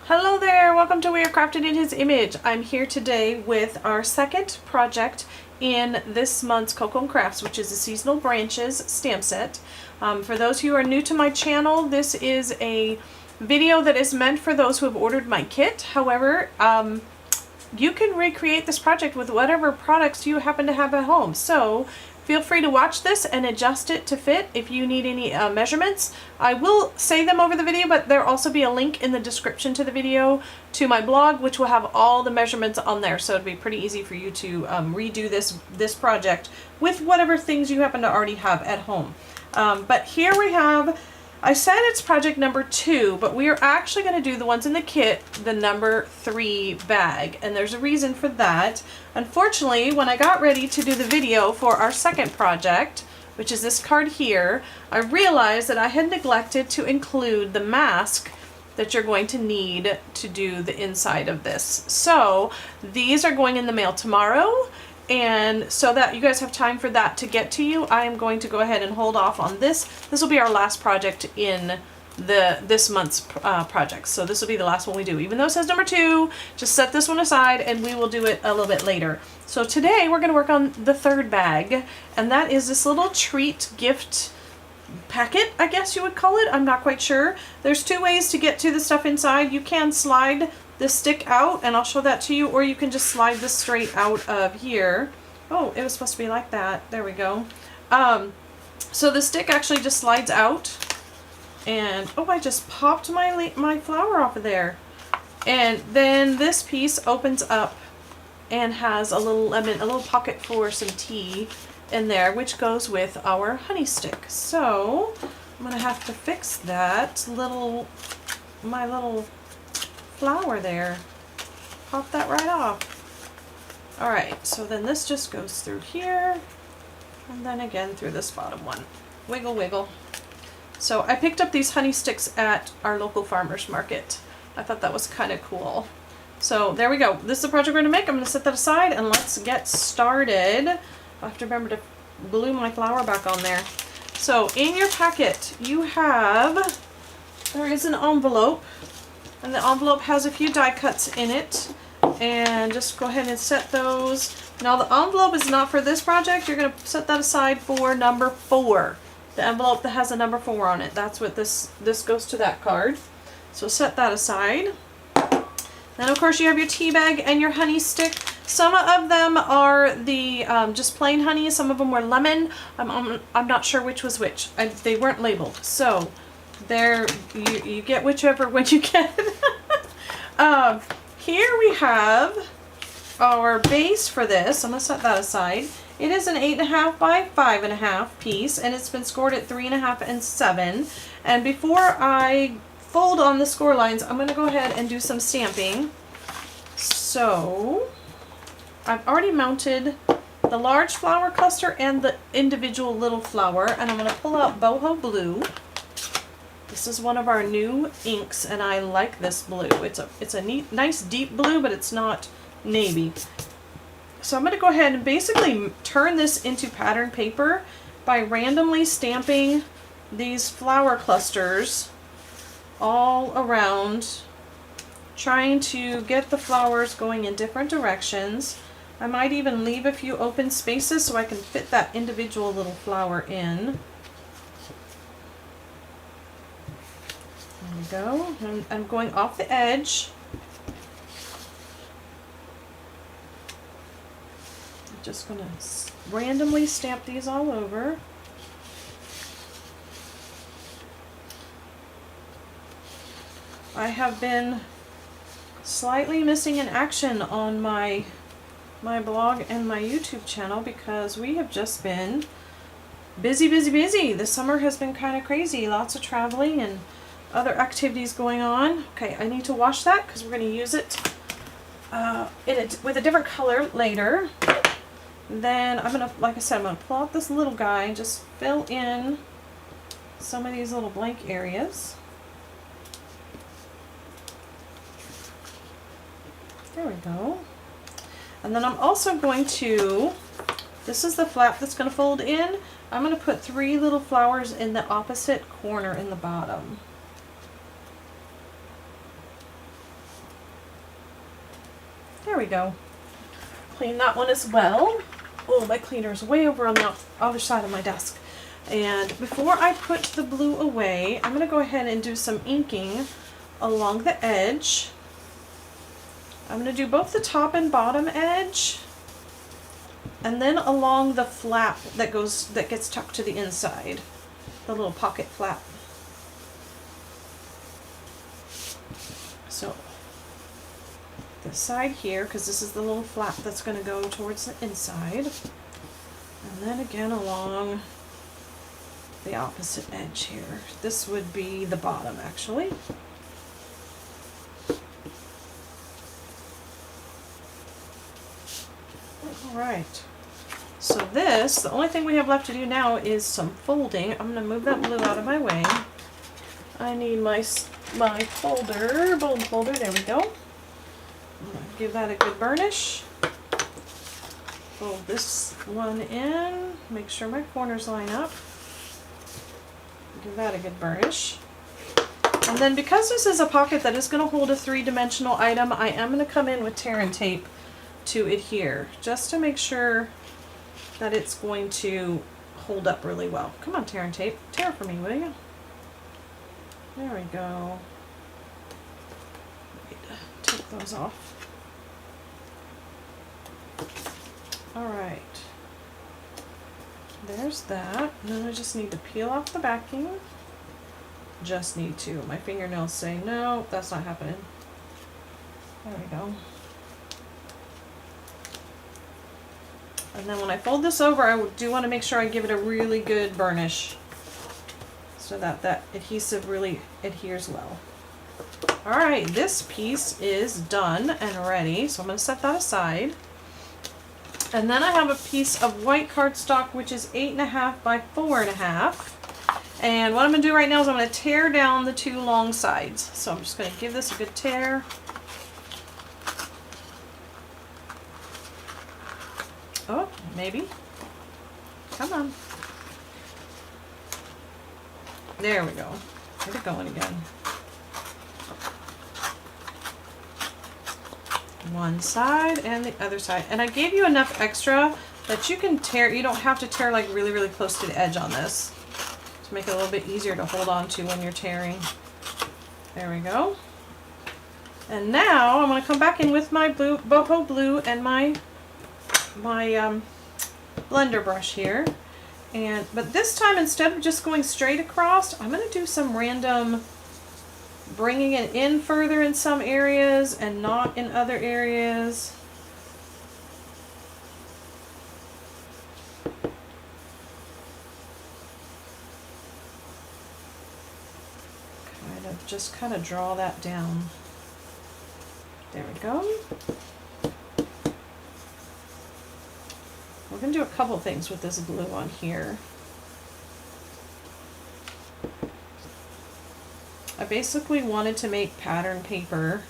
Hello there, welcome to We Are Crafted in His Image. I'm here today with our second project in this month's Coco and Crafts, which is the Seasonal Branches stamp set. For those who are new to my channel, this is a video that is meant for those who have ordered my kit. However, you can recreate this project with whatever products you happen to have at home. So feel free to watch this and adjust it to fit if you need any measurements. I will say them over the video, but there'll also be a link in the description to the video to my blog, which will have all the measurements on there. So it'd be pretty easy for you to redo this project with whatever things you happen to already have at home. But here we have, I said it's project number 2, but we are actually going to do the ones in the kit, the number 3 bag. And there's a reason for that. Unfortunately, when I got ready to do the video for our second project, which is this card here, I realized that I had neglected to include the mask that you're going to need to do the inside of this. So these are going in the mail tomorrow. And so that you guys have time for that to get to you, I am going to go ahead and hold off on this. This will be our last project in this month's project. So this will be the last one we do. Even though it says number 2, just set this one aside and we will do it a little bit later. So today we're going to work on the third bag, and that is this little treat gift packet, I guess you would call it. I'm not quite sure. There's 2 ways to get to the stuff inside. You can slide this stick out, and I'll show that to you, or you can just slide this straight out of here. Oh, it was supposed to be like that. There we go. So the stick actually just slides out, and oh, I just popped my flower off of there. And then this piece opens up and has a little lemon, a little pocket for some tea in there, which goes with our honey stick. So I'm gonna have to fix that my little flower there. Pop that right off. Alright, so then this just goes through here, and then again through this bottom one. Wiggle, wiggle. So I picked up these honey sticks at our local farmer's market. I thought that was kind of cool. So there we go. This is the project we're going to make. I'm going to set that aside and let's get started. I have to remember to glue my flower back on there. So in your packet you have, there is an envelope. And the envelope has a few die cuts in it, and just go ahead and set those. Now the envelope is not for this project. You're going to set that aside for number 4. The envelope that has a number 4 on it. That's what this goes to that card. So set that aside. Then of course you have your tea bag and your honey stick. Some of them are the just plain honey. Some of them were lemon. I'm not sure which was which. They weren't labeled. So there, you get whichever one you get. Here we have our base for this. I'm going to set that aside. It is an 8.5 by 5.5 piece, and it's been scored at 3.5 and 7. And before I fold on the score lines, I'm going to go ahead and do some stamping. So I've already mounted the large flower cluster and the individual little flower, and I'm going to pull out Boho Blue. This is one of our new inks, and I like this blue. It's a neat, nice deep blue, but it's not navy. So I'm going to go ahead and basically turn this into pattern paper by randomly stamping these flower clusters all around, trying to get the flowers going in different directions. I might even leave a few open spaces so I can fit that individual little flower in. There we go. And I'm going off the edge. I'm just going to randomly stamp these all over. I have been slightly missing in action on my blog and my YouTube channel because we have just been busy. The summer has been kind of crazy. Lots of traveling and other activities going on. Okay, I need to wash that because we're going to use it with a different color later. Then I'm going to, like I said, I'm going to pull out this little guy and just fill in some of these little blank areas. There we go. And then I'm also going to, this is the flap that's going to fold in. I'm going to put 3 little flowers in the opposite corner in the bottom. There we go. Clean that one as well. Oh, my cleaner is way over on the other side of my desk. And before I put the blue away, I'm going to go ahead and do some inking along the edge. I'm going to do both the top and bottom edge, and then along the flap that gets tucked to the inside, the little pocket flap. So this side here, because this is the little flap that's going to go towards the inside, and then again along the opposite edge here. This would be the bottom, actually. All right. So this, the only thing we have left to do now is some folding. I'm going to move that blue out of my way. I need my folder, bone folder. There we go. Give that a good burnish. Fold this one in. Make sure my corners line up. Give that a good burnish. And then because this is a pocket that is going to hold a three-dimensional item, I am going to come in with tear and tape to adhere, just to make sure that it's going to hold up really well. Come on, tear and tape. Tear for me, will you? There we go. Take those off. Alright. There's that. And then I just need to peel off the backing. Just need to. My fingernails say, no, that's not happening. There we go. And then when I fold this over, I do want to make sure I give it a really good burnish so that that adhesive really adheres well. Alright, this piece is done and ready, so I'm going to set that aside. And then I have a piece of white cardstock, which is 8.5 by 4.5. And what I'm going to do right now is I'm going to tear down the two long sides. So I'm just going to give this a good tear. Oh, maybe. Come on. There we go. Get it going again. One side and the other side. And I gave you enough extra that you can tear. You don't have to tear like really, really close to the edge on this, to make it a little bit easier to hold on to when you're tearing. There we go. And now I'm going to come back in with my blue, boho blue, and my blender brush here. But this time, instead of just going straight across, I'm going to do some random bringing it in further in some areas and not in other areas. Kind of draw that down. There we go. We're going to do a couple things with this blue on here. I basically wanted to make pattern paper,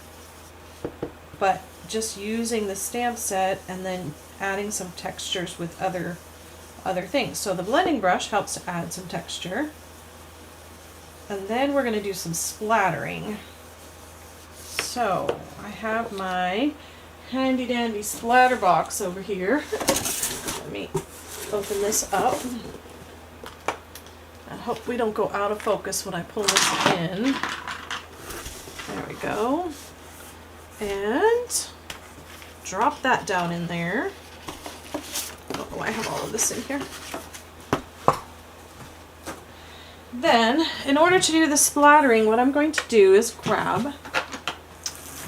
but just using the stamp set and then adding some textures with other things. So the blending brush helps to add some texture. And then we're going to do some splattering. So I have my handy dandy splatter box over here. Let me open this up. I hope we don't go out of focus when I pull this in. There we go. And drop that down in there. Oh, I have all of this in here. Then, in order to do the splattering, what I'm going to do is grab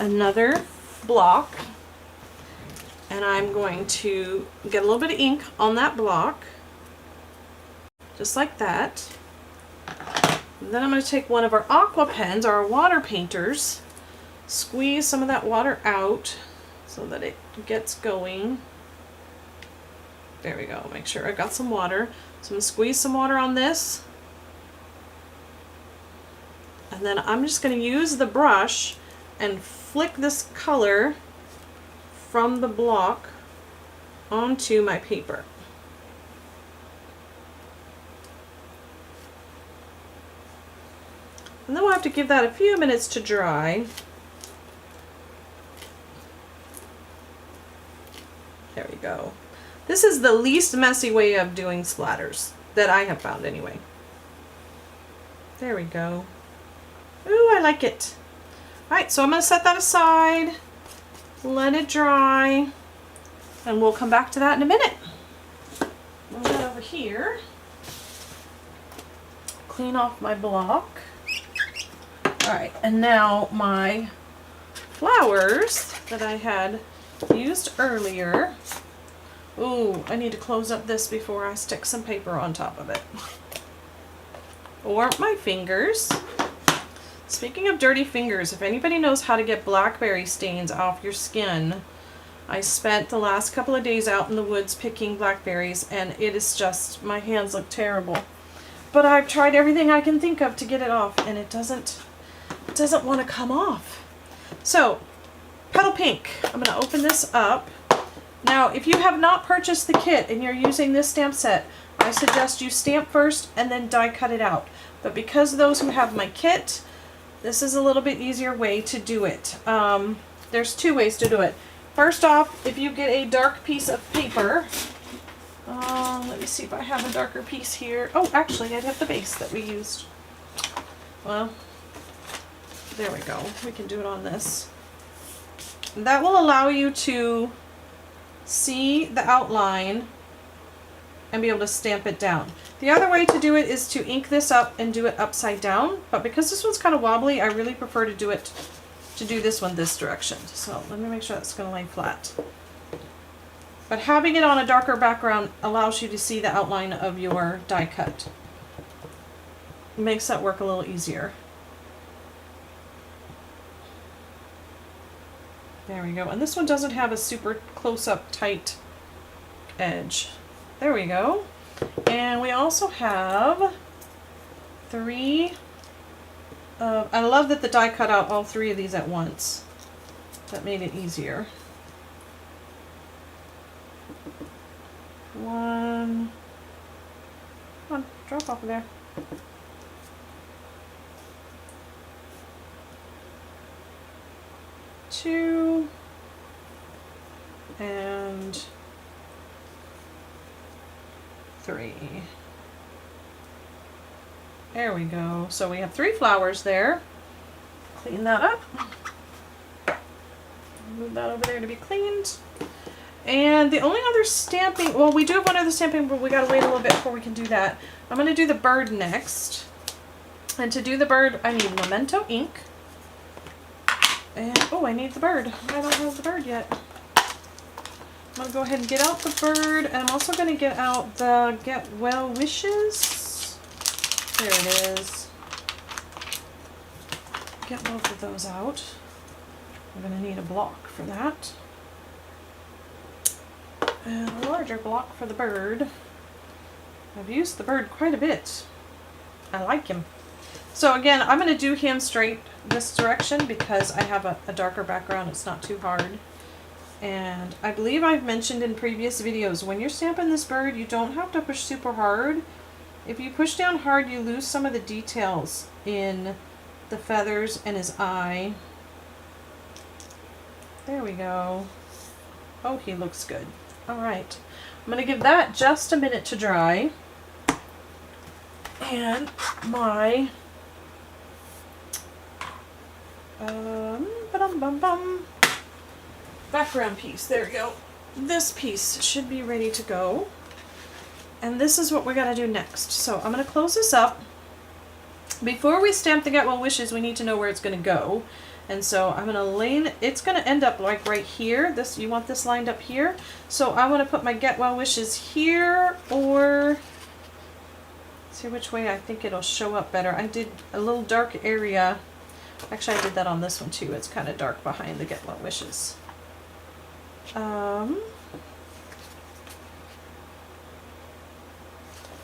another block, and I'm going to get a little bit of ink on that block, just like that. And then I'm going to take one of our aqua pens, our water painters, squeeze some of that water out so that it gets going. There we go. Make sure I got some water. So I'm going to squeeze some water on this. And then I'm just going to use the brush and flick this color from the block onto my paper. And then we'll have to give that a few minutes to dry. There we go. This is the least messy way of doing splatters that I have found anyway. There we go. Ooh, I like it. Alright, so I'm going to set that aside, let it dry, and we'll come back to that in a minute. Move that over here. Clean off my block. Alright, and now my flowers that I had used earlier. Ooh, I need to close up this before I stick some paper on top of it. Or my fingers. Speaking of dirty fingers, if anybody knows how to get blackberry stains off your skin, I spent the last couple of days out in the woods picking blackberries, and it is just, my hands look terrible. But I've tried everything I can think of to get it off, and it doesn't want to come off. So, Petal Pink, I'm going to open this up. Now, if you have not purchased the kit and you're using this stamp set, I suggest you stamp first and then die cut it out. But because of those who have my kit, this is a little bit easier way to do it. There's two ways to do it. First off, if you get a dark piece of paper, let me see if I have a darker piece here. Oh, actually, I have the base that we used. Well, there we go. We can do it on this. That will allow you to see the outline and be able to stamp it down. The other way to do it is to ink this up and do it upside down, but because this one's kind of wobbly, I really prefer to do this one this direction. So let me make sure that's going to lay flat. But having it on a darker background allows you to see the outline of your die cut. It makes that work a little easier. There we go. And this one doesn't have a super close-up tight edge. There we go. And we also have three. I love that the die cut out all three of these at once. That made it easier. One. Come on, drop off of there. Two. And three. There we go. So we have 3 flowers there. Clean that up. Move that over there to be cleaned. And the only other stamping, well, we do have one other stamping, but we gotta wait a little bit before we can do that. I'm gonna do the bird next. And to do the bird, I need Memento ink. And, oh, I need the bird. I don't have the bird yet. I'm going to go ahead and get out the bird, and I'm also going to get out the Get Well Wishes. There it is. Get both of those out. I'm going to need a block for that. And a larger block for the bird. I've used the bird quite a bit. I like him. So again, I'm going to do him straight this direction because I have a darker background. It's not too hard. And I believe I've mentioned in previous videos, when you're stamping this bird, you don't have to push super hard. If you push down hard, you lose some of the details in the feathers and his eye. There we go. Oh, he looks good. All right. I'm going to give that just a minute to dry. And my background piece, there we go. This piece should be ready to go. And this is what we gotta do next. So I'm gonna close this up. Before we stamp the Get Well Wishes, we need to know where it's gonna go. And so I'm gonna lay, it's gonna end up like right here. This, you want this lined up here. So I wanna put my Get Well Wishes here, or see which way I think it'll show up better. I did a little dark area. Actually, I did that on this one too. It's kind of dark behind the Get Well Wishes.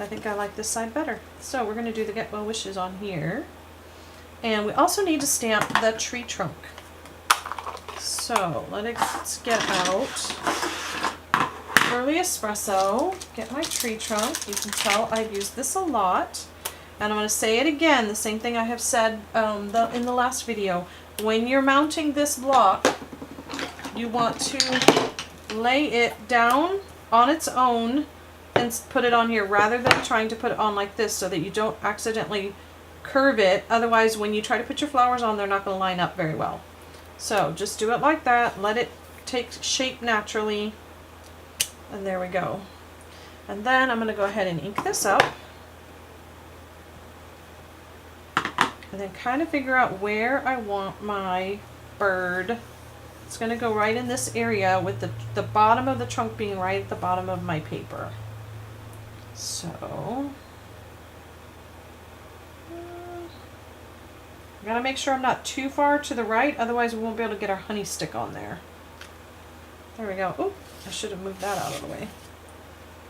I think I like this side better. So we're going to do the Get Well Wishes on here. And we also need to stamp the tree trunk. So let's get out Curly Espresso, get my tree trunk. You can tell I've used this a lot. And I'm going to say it again, the same thing I have said in the last video. When you're mounting this block, you want to lay it down on its own and put it on here rather than trying to put it on like this so that you don't accidentally curve it. Otherwise, when you try to put your flowers on, they're not going to line up very well. So just do it like that. Let it take shape naturally. And there we go. And then I'm going to go ahead and ink this up. And then kind of figure out where I want my bird. It's going to go right in this area with the bottom of the trunk being right at the bottom of my paper. So I gotta make sure I'm not too far to the right, otherwise we won't be able to get our honey stick on there. There we go. Oh, I should have moved that out of the way.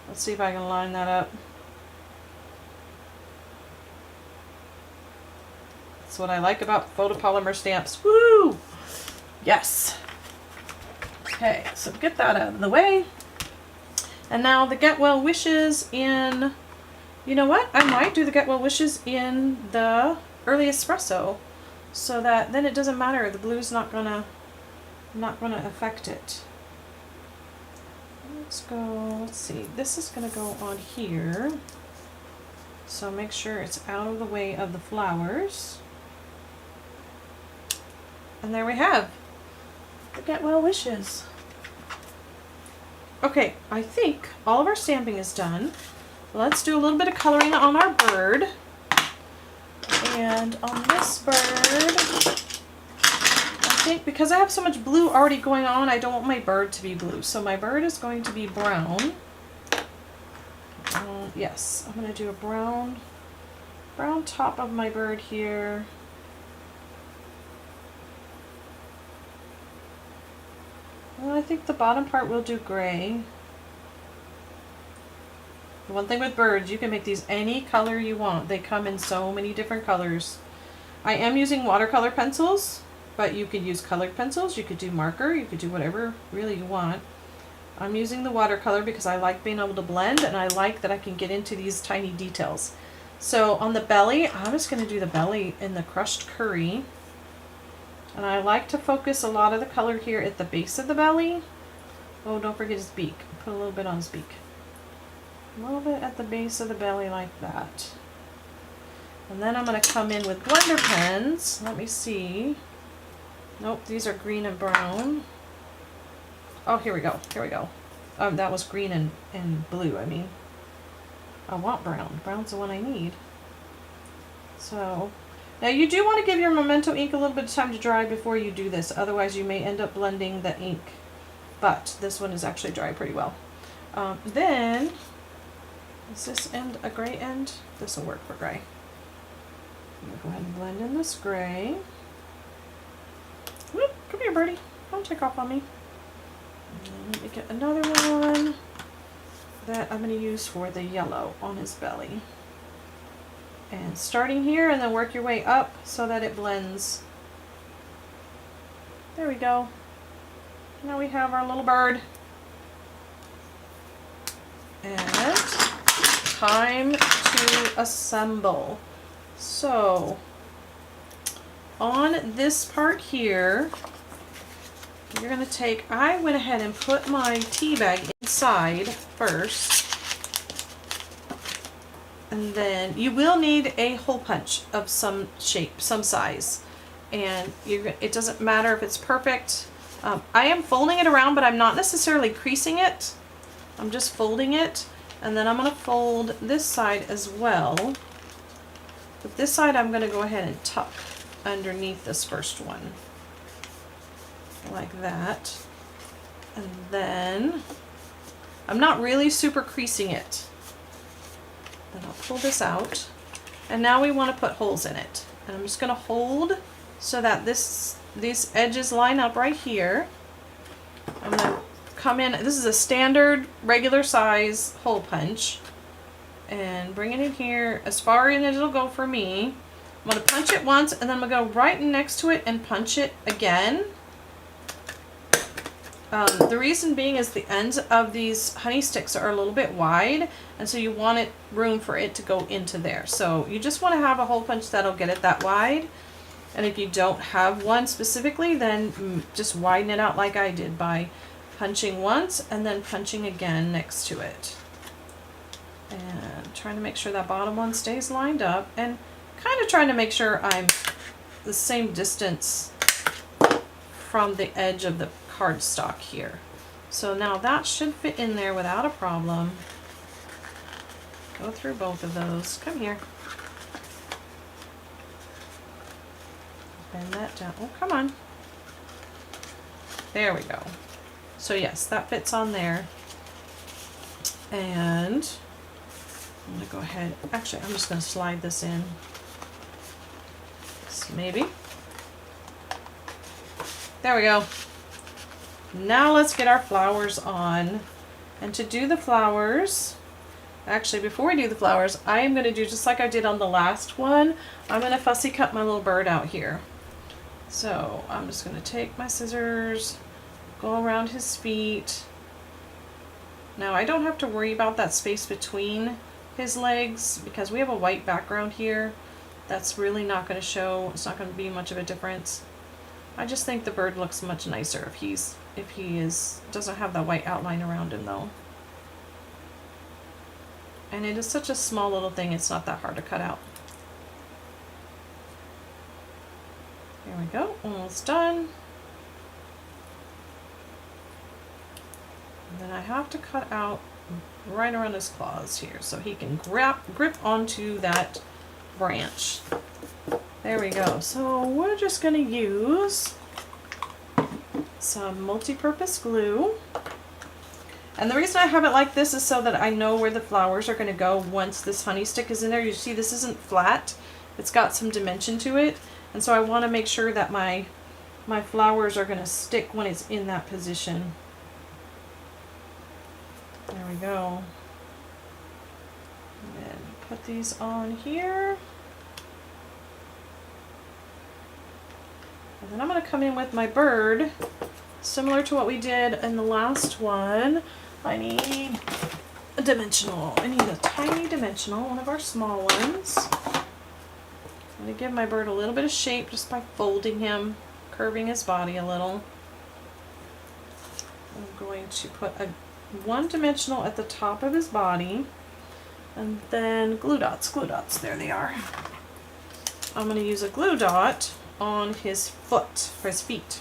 Let's see if I can line that up. That's what I like about photopolymer stamps. Woo! Yes. Okay, so get that out of the way. And now the Get Well Wishes in, you know what? I might do the Get Well Wishes in the early espresso, so that then it doesn't matter. The blue's not gonna affect it. Let's see. This is gonna go on here. So make sure it's out of the way of the flowers. And there we have the Get Well Wishes. Okay, I think all of our stamping is done. Let's do a little bit of coloring on our bird. And on this bird, I think because I have so much blue already going on, I don't want my bird to be blue. So my bird is going to be brown. Yes, I'm going to do a brown top of my bird here. And I think the bottom part will do gray. The one thing with birds, you can make these any color you want. They come in so many different colors. I am using watercolor pencils, but you could use colored pencils. You could do marker. You could do whatever really you want. I'm using the watercolor because I like being able to blend, and I like that I can get into these tiny details. So on the belly, I'm just going to do the belly in the crushed curry. And I like to focus a lot of the color here at the base of the belly. Oh, don't forget his beak. Put a little bit on his beak. A little bit at the base of the belly like that. And then I'm going to come in with blender pens. Let me see. Nope, these are green and brown. Oh, here we go. Here we go. That was green and blue, I mean. I want brown. Brown's the one I need. So, now you do want to give your Memento ink a little bit of time to dry before you do this. Otherwise you may end up blending the ink. But this one is actually dry pretty well. Then, is this end a gray end? This will work for gray. I'm going to go ahead and blend in this gray. Whoop, come here, birdie. Don't take off on me. Let me get another one that I'm going to use for the yellow on his belly. And starting here, and then work your way up so that it blends. There we go. Now we have our little bird. And time to assemble. So, on this part here, you're going to take, I went ahead and put my tea bag inside first. And then you will need a hole punch of some shape, some size. And it doesn't matter if it's perfect. I am folding it around, but I'm not necessarily creasing it. I'm just folding it. And then I'm going to fold this side as well. But this side I'm going to go ahead and tuck underneath this first one. Like that. And then I'm not really super creasing it. Then I'll pull this out. And now we want to put holes in it. And I'm just going to hold so that these edges line up right here. I'm going to come in. This is a standard regular size hole punch. And bring it in here as far in as it'll go for me. I'm going to punch it once, and then I'm going to go right next to it and punch it again. The reason being is the ends of these honey sticks are a little bit wide, and so you want room for it to go into there. So you just want to have a hole punch that'll get it that wide. And if you don't have one specifically, then just widen it out like I did by punching once and then punching again next to it. And trying to make sure that bottom one stays lined up, and kind of trying to make sure I'm the same distance from the edge of the cardstock here. So now that should fit in there without a problem. Go through both of those. Come here. Bend that down. Oh, come on. There we go. So yes, that fits on there. And I'm going to go ahead. Actually, I'm just going to slide this in. So maybe. There we go. Now let's get our flowers on. And to do the flowers, actually before we do the flowers, I am going to do just like I did on the last one. I'm going to fussy cut my little bird out here. So I'm just going to take my scissors, go around his feet. Now I don't have to worry about that space between his legs because we have a white background here. That's really not going to show. It's not going to be much of a difference. I just think the bird looks much nicer if he doesn't have that white outline around him though. And it is such a small little thing, it's not that hard to cut out. There we go, almost done. And then I have to cut out right around his claws here so he can grip onto that branch. There we go. So we're just going to use some multi-purpose glue. And the reason I have it like this is so that I know where the flowers are going to go once this honey stick is in there. You see this isn't flat. It's got some dimension to it. And so I want to make sure that my flowers are going to stick when it's in that position. There we go. And then put these on here. And then I'm going to come in with my bird, similar to what we did in the last one. I need a dimensional. I need a tiny dimensional, one of our small ones. I'm going to give my bird a little bit of shape just by folding him, curving his body a little. I'm going to put a one dimensional at the top of his body, and then glue dots, there they are. I'm going to use a glue dot on his foot, or his feet.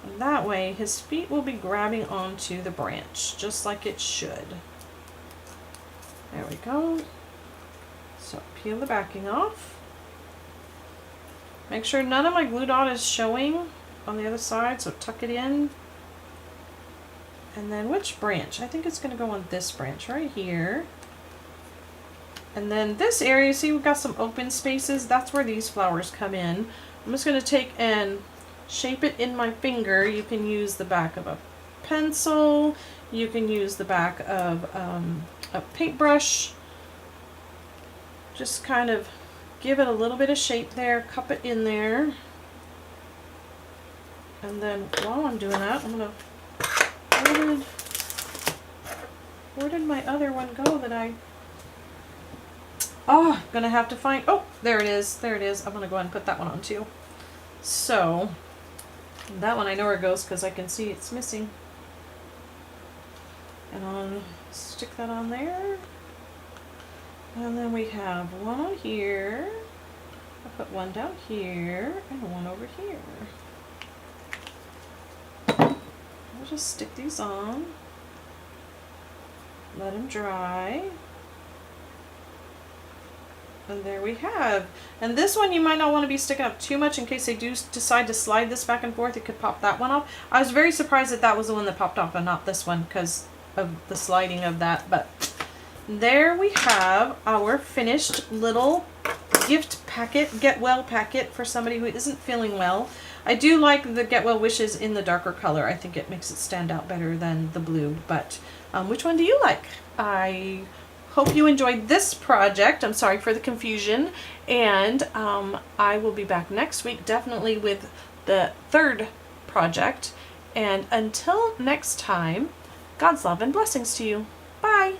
And that way his feet will be grabbing onto the branch, just like it should. There we go. So peel the backing off. Make sure none of my glue dot is showing on the other side, so tuck it in. And then which branch? I think it's going to go on this branch right here. And then this area, see we've got some open spaces, that's where these flowers come in. I'm just going to take and shape it in my finger. You can use the back of a pencil, you can use the back of a paintbrush. Just kind of give it a little bit of shape there, cup it in there. And then while I'm doing that, I'm going to, where did my other one go that I... Oh, I'm gonna have to find, oh, there it is, I'm gonna go ahead and put that one on too. So, that one I know where it goes because I can see it's missing. And I'll stick that on there. And then we have one on here. I'll put one down here and one over here. I'll just stick these on. Let them dry. And there we have. And this one you might not want to be sticking up too much in case they do decide to slide this back and forth. It could pop that one off. I was very surprised that that was the one that popped off and not this one because of the sliding of that. But there we have our finished little gift packet, get well packet for somebody who isn't feeling well. I do like the get well wishes in the darker color. I think it makes it stand out better than the blue. But which one do you like? I hope you enjoyed this project. I'm sorry for the confusion, and I will be back next week definitely with the third project. And until next time, God's love and blessings to you. Bye.